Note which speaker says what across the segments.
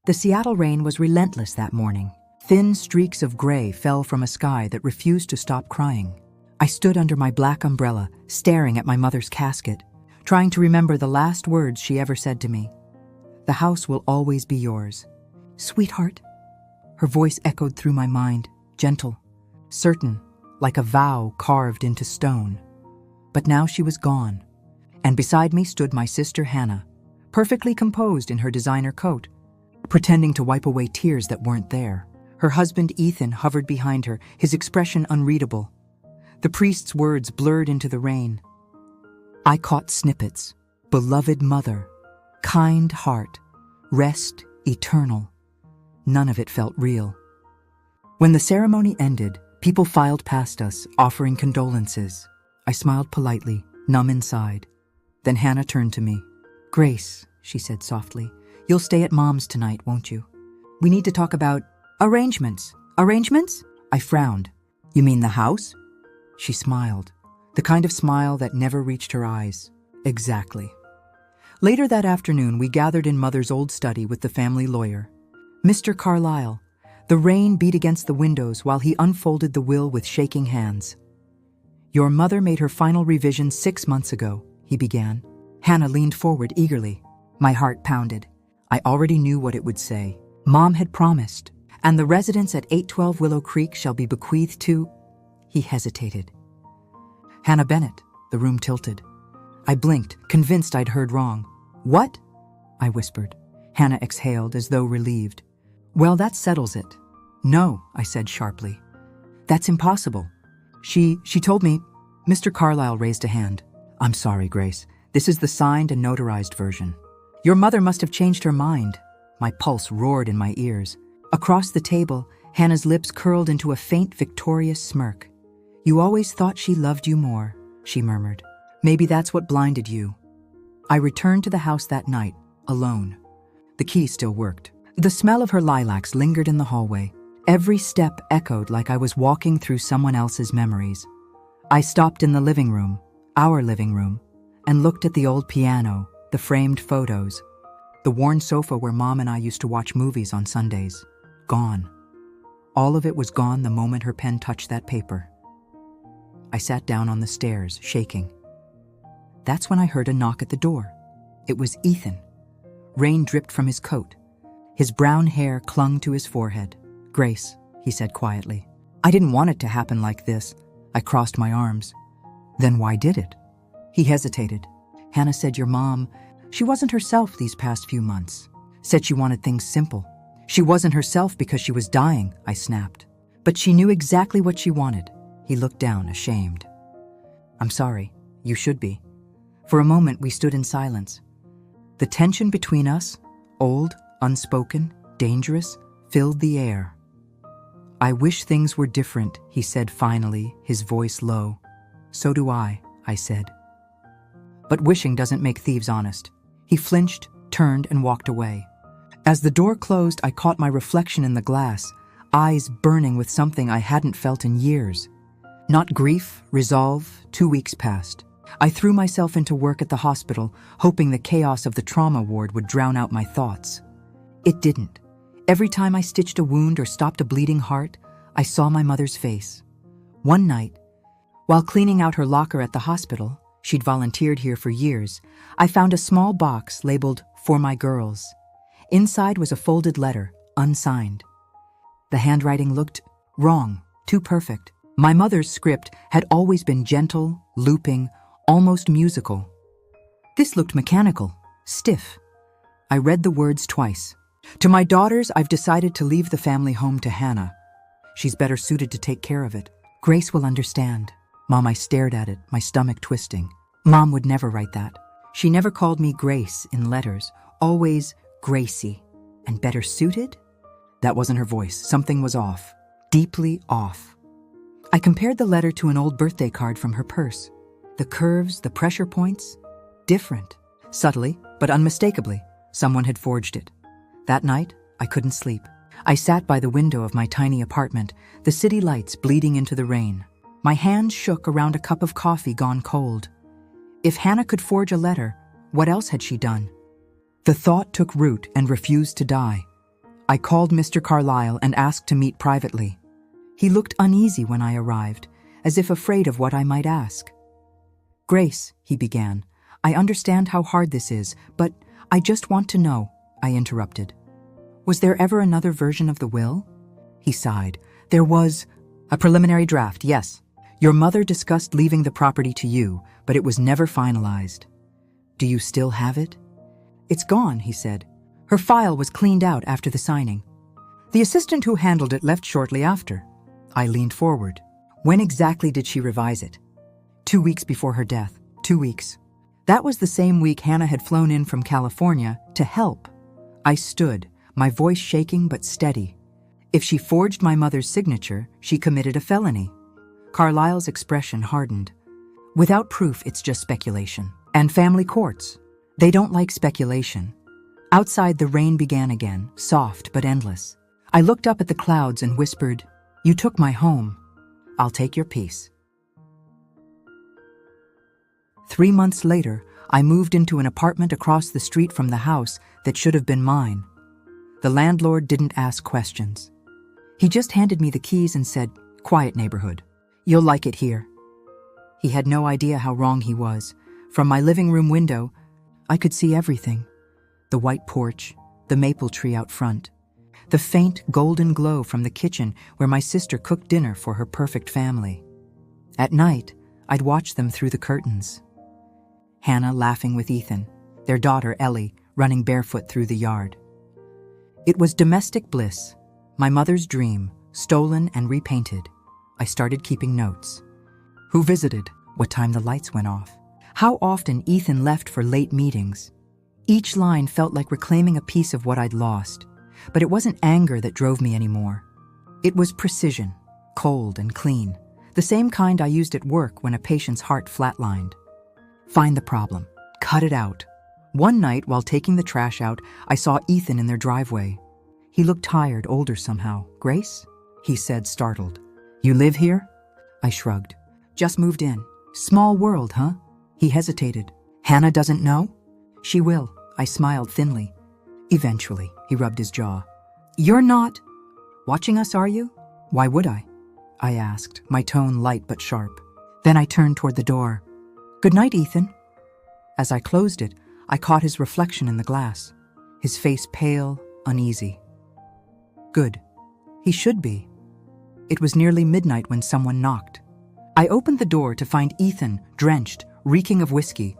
Speaker 1: The Seattle rain was relentless that morning. Thin streaks of gray fell from a sky that refused to stop crying. I stood under my black umbrella, staring at my mother's casket, trying to remember the last words she ever said to me. "The house will always be yours." "Sweetheart?" Her voice echoed through my mind, gentle, certain, like a vow carved into stone. But now she was gone, and beside me stood my sister Hannah, perfectly composed in her designer coat, pretending to wipe away tears that weren't there. Her husband Ethan hovered behind her, his expression unreadable. The priest's words blurred into the rain. I caught snippets: beloved mother, kind heart, rest eternal. None of it felt real. When the ceremony ended, people filed past us, offering condolences. I smiled politely, numb inside. Then Hannah turned to me. "Grace," she said softly, "you'll stay at Mom's tonight, won't you? We need to talk about arrangements." "Arrangements?" I frowned. "You mean the house?" She smiled, the kind of smile that never reached her eyes. "Exactly." Later that afternoon, we gathered in Mother's old study with the family lawyer, Mr. Carlyle. The rain beat against the windows while he unfolded the will with shaking hands. "Your mother made her final revision 6 months ago," he began. Hannah leaned forward eagerly. My heart pounded. I already knew what it would say. Mom had promised, "And the residence at 812 Willow Creek shall be bequeathed to—" He hesitated. "Hannah Bennett." The room tilted. I blinked, convinced I'd heard wrong. "What?" I whispered. Hannah exhaled as though relieved. "Well, that settles it." "No," I said sharply. "That's impossible. She told me—" Mr. Carlyle raised a hand. "I'm sorry, Grace. This is the signed and notarized version." "Your mother must have changed her mind." My pulse roared in my ears. Across the table, Hannah's lips curled into a faint, victorious smirk. "You always thought she loved you more," she murmured. "Maybe that's what blinded you." I returned to the house that night, alone. The key still worked. The smell of her lilacs lingered in the hallway. Every step echoed like I was walking through someone else's memories. I stopped in the living room, our living room, and looked at the old piano, the framed photos, the worn sofa where Mom and I used to watch movies on Sundays. Gone. All of it was gone the moment her pen touched that paper. I sat down on the stairs, shaking. That's when I heard a knock at the door. It was Ethan. Rain dripped from his coat. His brown hair clung to his forehead. "Grace," he said quietly. "I didn't want it to happen like this." I crossed my arms. "Then why did it?" He hesitated. "Hannah said your mom, she wasn't herself these past few months. Said she wanted things simple. She wasn't herself because she was dying," I snapped. "But she knew exactly what she wanted." He looked down, ashamed. "I'm sorry. You should be." For a moment, we stood in silence. The tension between us, old, unspoken, dangerous, filled the air. "I wish things were different," he said finally, his voice low. "So do I said. "But wishing doesn't make thieves honest." He flinched, turned, and walked away. As the door closed, I caught my reflection in the glass, eyes burning with something I hadn't felt in years. Not grief, resolve. 2 weeks passed. I threw myself into work at the hospital, hoping the chaos of the trauma ward would drown out my thoughts. It didn't. Every time I stitched a wound or stopped a bleeding heart, I saw my mother's face. One night, while cleaning out her locker at the hospital, she'd volunteered here for years, I found a small box labeled "For My Girls." Inside was a folded letter, unsigned. The handwriting looked wrong, too perfect. My mother's script had always been gentle, looping, almost musical. This looked mechanical, stiff. I read the words twice. "To my daughters, I've decided to leave the family home to Hannah. She's better suited to take care of it. Grace will understand." Mom, I stared at it, my stomach twisting. Mom would never write that. She never called me Grace in letters, always Gracie. And better suited? That wasn't her voice. Something was off, deeply off. I compared the letter to an old birthday card from her purse. The curves, the pressure points, different. Subtly, but unmistakably, someone had forged it. That night, I couldn't sleep. I sat by the window of my tiny apartment, the city lights bleeding into the rain. My hands shook around a cup of coffee gone cold. If Hannah could forge a letter, what else had she done? The thought took root and refused to die. I called Mr. Carlyle and asked to meet privately. He looked uneasy when I arrived, as if afraid of what I might ask. "Grace," he began, "I understand how hard this is, but I just want to know," I interrupted. "Was there ever another version of the will?" He sighed. "There was a preliminary draft, yes. Your mother discussed leaving the property to you, but it was never finalized. Do you still have it?" "It's gone," he said. "Her file was cleaned out after the signing. The assistant who handled it left shortly after." I leaned forward. "When exactly did she revise it?" 2 weeks before her death. 2 weeks. That was the same week Hannah had flown in from California to help. I stood, my voice shaking but steady. If she forged my mother's signature, she committed a felony. Carlyle's expression hardened. "Without proof, it's just speculation. And family courts. They don't like speculation." Outside, the rain began again, soft but endless. I looked up at the clouds and whispered, "You took my home. I'll take your peace." 3 months later, I moved into an apartment across the street from the house that should have been mine. The landlord didn't ask questions. He just handed me the keys and said, "Quiet neighborhood. You'll like it here." He had no idea how wrong he was. From my living room window, I could see everything. The white porch, the maple tree out front, the faint golden glow from the kitchen where my sister cooked dinner for her perfect family. At night, I'd watch them through the curtains. Hannah laughing with Ethan, their daughter Ellie running barefoot through the yard. It was domestic bliss, my mother's dream, stolen and repainted. I started keeping notes. Who visited? What time the lights went off? How often Ethan left for late meetings? Each line felt like reclaiming a piece of what I'd lost, but it wasn't anger that drove me anymore. It was precision, cold and clean, the same kind I used at work when a patient's heart flatlined. Find the problem. Cut it out. One night, while taking the trash out, I saw Ethan in their driveway. He looked tired, older somehow. "Grace?" he said, startled. "You live here?" I shrugged. "Just moved in. Small world, huh?" He hesitated. "Hannah doesn't know?" "She will." I smiled thinly. "Eventually," he rubbed his jaw. "You're not watching us, are you?" "Why would I?" I asked, my tone light but sharp. Then I turned toward the door. "Good night, Ethan." As I closed it, I caught his reflection in the glass, his face pale, uneasy. Good. He should be. It was nearly midnight when someone knocked. I opened the door to find Ethan, drenched, reeking of whiskey.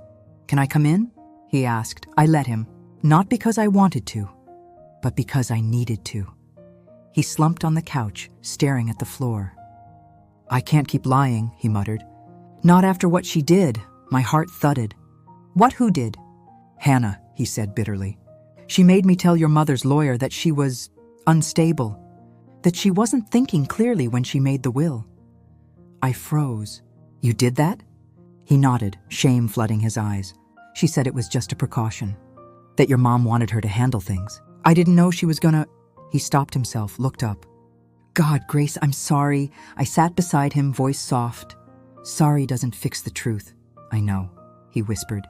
Speaker 1: "Can I come in?" he asked. I let him, not because I wanted to, but because I needed to. He slumped on the couch, staring at the floor. "I can't keep lying," he muttered. "Not after what she did." My heart thudded. "What who did?" "Hannah," he said bitterly. "She made me tell your mother's lawyer that she was unstable, that she wasn't thinking clearly when she made the will." I froze. "You did that?" He nodded, shame flooding his eyes. "She said it was just a precaution, that your mom wanted her to handle things. I didn't know she was gonna—" He stopped himself, looked up. "God, Grace, I'm sorry." I sat beside him, voice soft. "Sorry doesn't fix the truth." "I know," he whispered.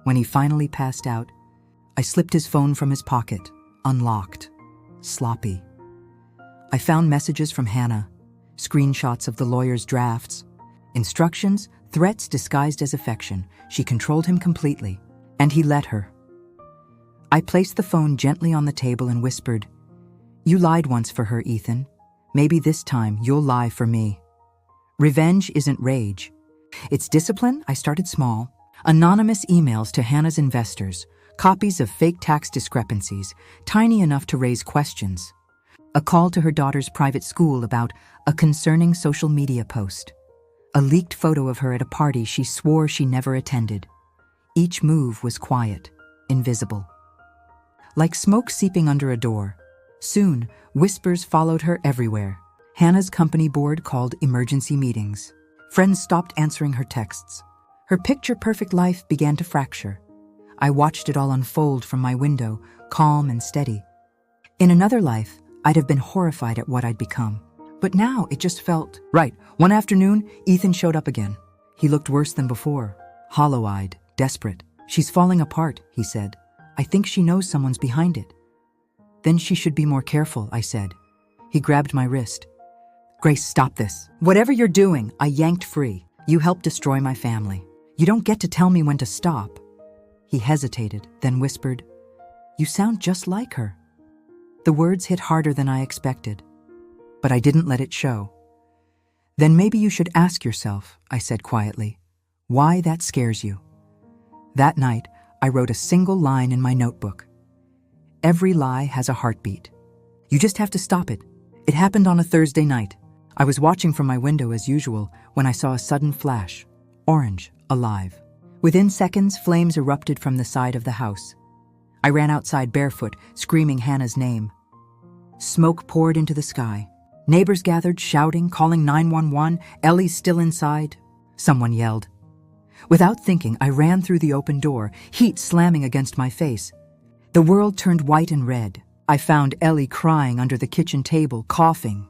Speaker 1: When he finally passed out, I slipped his phone from his pocket, unlocked, sloppy. I found messages from Hannah, screenshots of the lawyer's drafts, instructions, threats disguised as affection. She controlled him completely, and he let her. I placed the phone gently on the table and whispered, "You lied once for her, Ethan. Maybe this time you'll lie for me." Revenge isn't rage. It's discipline. I started small. Anonymous emails to Hannah's investors, copies of fake tax discrepancies, tiny enough to raise questions. A call to her daughter's private school about a concerning social media post. A leaked photo of her at a party she swore she never attended. Each move was quiet, invisible. Like smoke seeping under a door. Soon, whispers followed her everywhere. Hannah's company board called emergency meetings. Friends stopped answering her texts. Her picture-perfect life began to fracture. I watched it all unfold from my window, calm and steady. In another life, I'd have been horrified at what I'd become. But now it just felt right. One afternoon, Ethan showed up again. He looked worse than before, hollow-eyed, desperate. "She's falling apart," he said. "I think she knows someone's behind it." Then she should be more careful, I said. He grabbed my wrist. Grace, stop this. Whatever you're doing, I yanked free. You helped destroy my family. You don't get to tell me when to stop. He hesitated, then whispered, You sound just like her. The words hit harder than I expected, but I didn't let it show. Then maybe you should ask yourself, I said quietly, why that scares you. That night, I wrote a single line in my notebook. Every lie has a heartbeat. You just have to stop it. It happened on a Thursday night. I was watching from my window as usual when I saw a sudden flash. Orange, alive. Within seconds, flames erupted from the side of the house. I ran outside barefoot, screaming Hannah's name. Smoke poured into the sky. Neighbors gathered, shouting, calling 911. Ellie's still inside. Someone yelled. Without thinking, I ran through the open door, heat slamming against my face. The world turned white and red. I found Ellie crying under the kitchen table, coughing.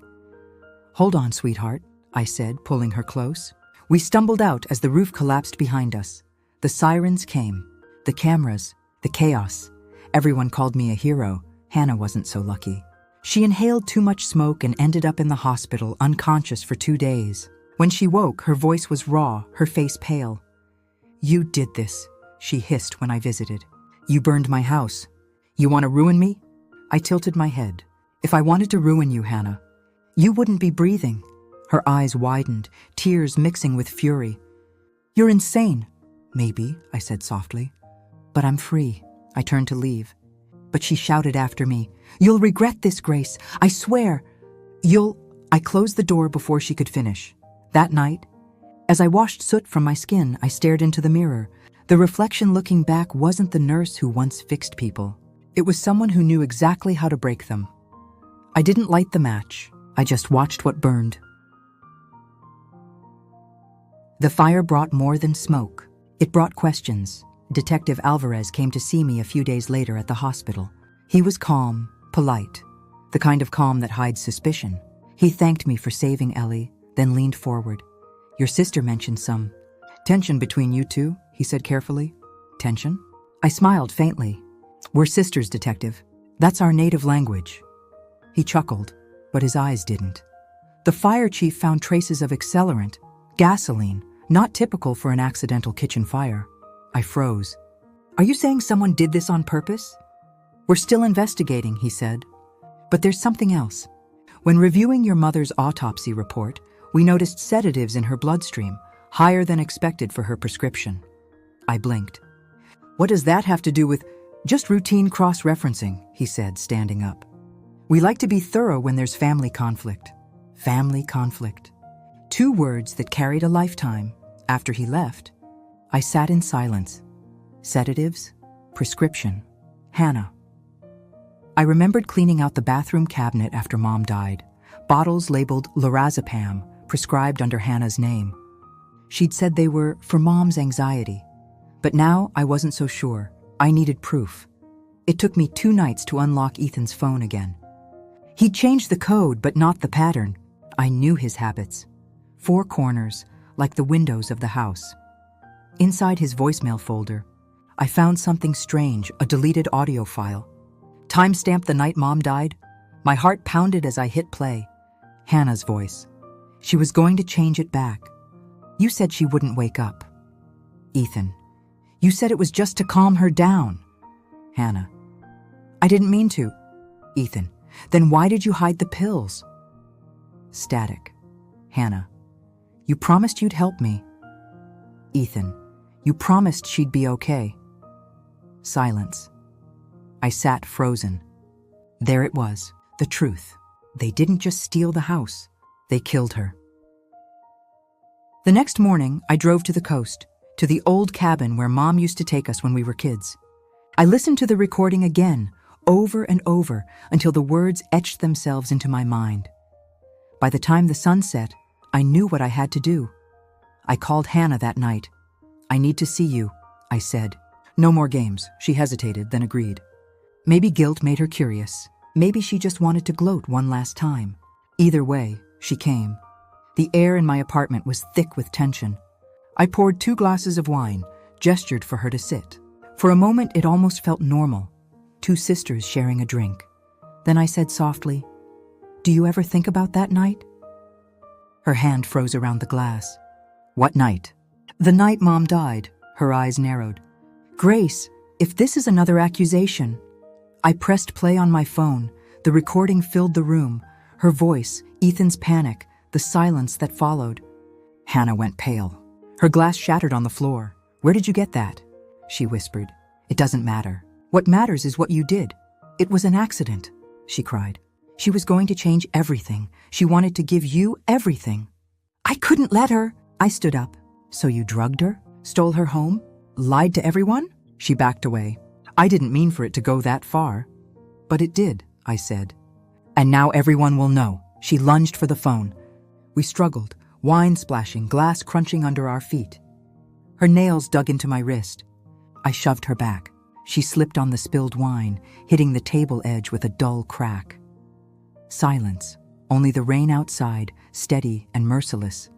Speaker 1: Hold on, sweetheart, I said, pulling her close. We stumbled out as the roof collapsed behind us. The sirens came. The cameras. The chaos. Everyone called me a hero. Hannah wasn't so lucky. She inhaled too much smoke and ended up in the hospital, unconscious for 2 days. When she woke, her voice was raw, her face pale. You did this, she hissed when I visited. You burned my house. You want to ruin me? I tilted my head. If I wanted to ruin you, Hannah, you wouldn't be breathing. Her eyes widened, tears mixing with fury. You're insane. Maybe, I said softly. But I'm free. I turned to leave. But she shouted after me. You'll regret this, Grace. I swear. I closed the door before she could finish. That night, as I washed soot from my skin, I stared into the mirror. The reflection looking back wasn't the nurse who once fixed people. It was someone who knew exactly how to break them. I didn't light the match. I just watched what burned. The fire brought more than smoke. It brought questions. Detective Alvarez came to see me a few days later at the hospital. He was calm, polite, the kind of calm that hides suspicion. He thanked me for saving Ellie, then leaned forward. Your sister mentioned some tension between you two, he said carefully. Tension? I smiled faintly. We're sisters, Detective. That's our native language. He chuckled, but his eyes didn't. The fire chief found traces of accelerant, gasoline, not typical for an accidental kitchen fire. I froze. Are you saying someone did this on purpose? We're still investigating, he said. But there's something else. When reviewing your mother's autopsy report, we noticed sedatives in her bloodstream, higher than expected for her prescription. I blinked. What does that have to do with just routine cross-referencing, he said, standing up. We like to be thorough when there's family conflict. Family conflict. 2 words that carried a lifetime. After he left, I sat in silence. Sedatives, prescription, Hannah. I remembered cleaning out the bathroom cabinet after Mom died. Bottles labeled lorazepam, prescribed under Hannah's name. She'd said they were for Mom's anxiety. But now I wasn't so sure. I needed proof. It took me 2 nights to unlock Ethan's phone again. He'd changed the code, but not the pattern. I knew his habits. 4 corners, like the windows of the house. Inside his voicemail folder, I found something strange, a deleted audio file. Timestamped the night Mom died. My heart pounded as I hit play. Hannah's voice. She was going to change it back. You said she wouldn't wake up. Ethan. You said it was just to calm her down. Hannah. I didn't mean to. Ethan. Then why did you hide the pills? Static. Hannah. You promised you'd help me. Ethan. You promised she'd be okay. Silence. I sat frozen. There it was, the truth. They didn't just steal the house. They killed her. The next morning, I drove to the coast, to the old cabin where Mom used to take us when we were kids. I listened to the recording again, over and over, until the words etched themselves into my mind. By the time the sun set, I knew what I had to do. I called Hannah that night. I need to see you, I said. No more games, she hesitated, then agreed. Maybe guilt made her curious. Maybe she just wanted to gloat one last time. Either way, she came. The air in my apartment was thick with tension. I poured 2 glasses of wine, gestured for her to sit. For a moment, it almost felt normal. 2 sisters sharing a drink. Then I said softly, "Do you ever think about that night?" Her hand froze around the glass. "What night?" "The night Mom died." Her eyes narrowed. "Grace, if this is another accusation." I pressed play on my phone. The recording filled the room. Her voice, Ethan's panic, the silence that followed. Hannah went pale. Her glass shattered on the floor. "Where did you get that?" she whispered. "It doesn't matter. What matters is what you did. It was an accident," she cried. "She was going to change everything. She wanted to give you everything." "I couldn't let her." I stood up. "So you drugged her? Stole her home? Lied to everyone?" She backed away. "I didn't mean for it to go that far." "But it did," I said. "And now everyone will know." She lunged for the phone. We struggled, wine splashing, glass crunching under our feet. Her nails dug into my wrist. I shoved her back. She slipped on the spilled wine, hitting the table edge with a dull crack. Silence, only the rain outside, steady and merciless.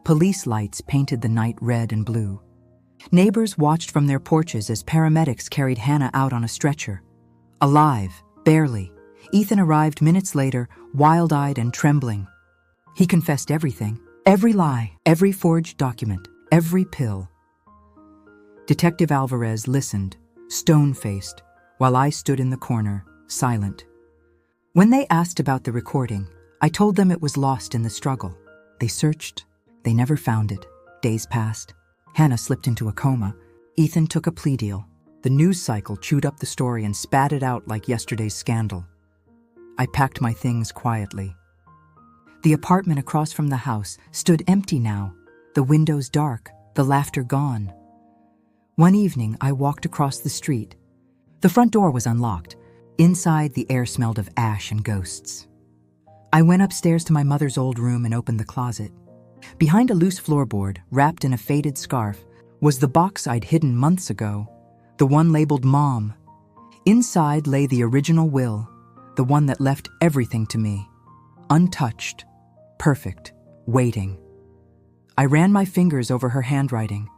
Speaker 1: Police lights painted the night red and blue. Neighbors watched from their porches as paramedics carried Hannah out on a stretcher. Alive, barely. Ethan arrived minutes later, wild-eyed and trembling. He confessed everything, every lie, every forged document, every pill. Detective Alvarez listened, stone-faced, while I stood in the corner, silent. When they asked about the recording, I told them it was lost in the struggle. They searched. They never found it. Days passed. Hannah slipped into a coma. Ethan took a plea deal. The news cycle chewed up the story and spat it out like yesterday's scandal. I packed my things quietly. The apartment across from the house stood empty now, the windows dark, the laughter gone. One evening, I walked across the street. The front door was unlocked. Inside, the air smelled of ash and ghosts. I went upstairs to my mother's old room and opened the closet. Behind a loose floorboard, wrapped in a faded scarf, was the box I'd hidden months ago, the one labeled Mom. Inside lay the original will, the one that left everything to me. Untouched, perfect, waiting. I ran my fingers over her handwriting.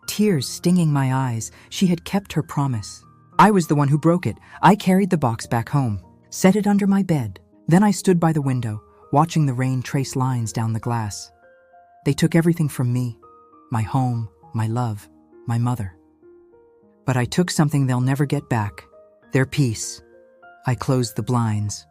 Speaker 1: Tears stinging my eyes, she had kept her promise. I was the one who broke it. I carried the box back home, set it under my bed. Then I stood by the window, watching the rain trace lines down the glass. They took everything from me, my home, my love, my mother. But I took something they'll never get back, their peace. I closed the blinds.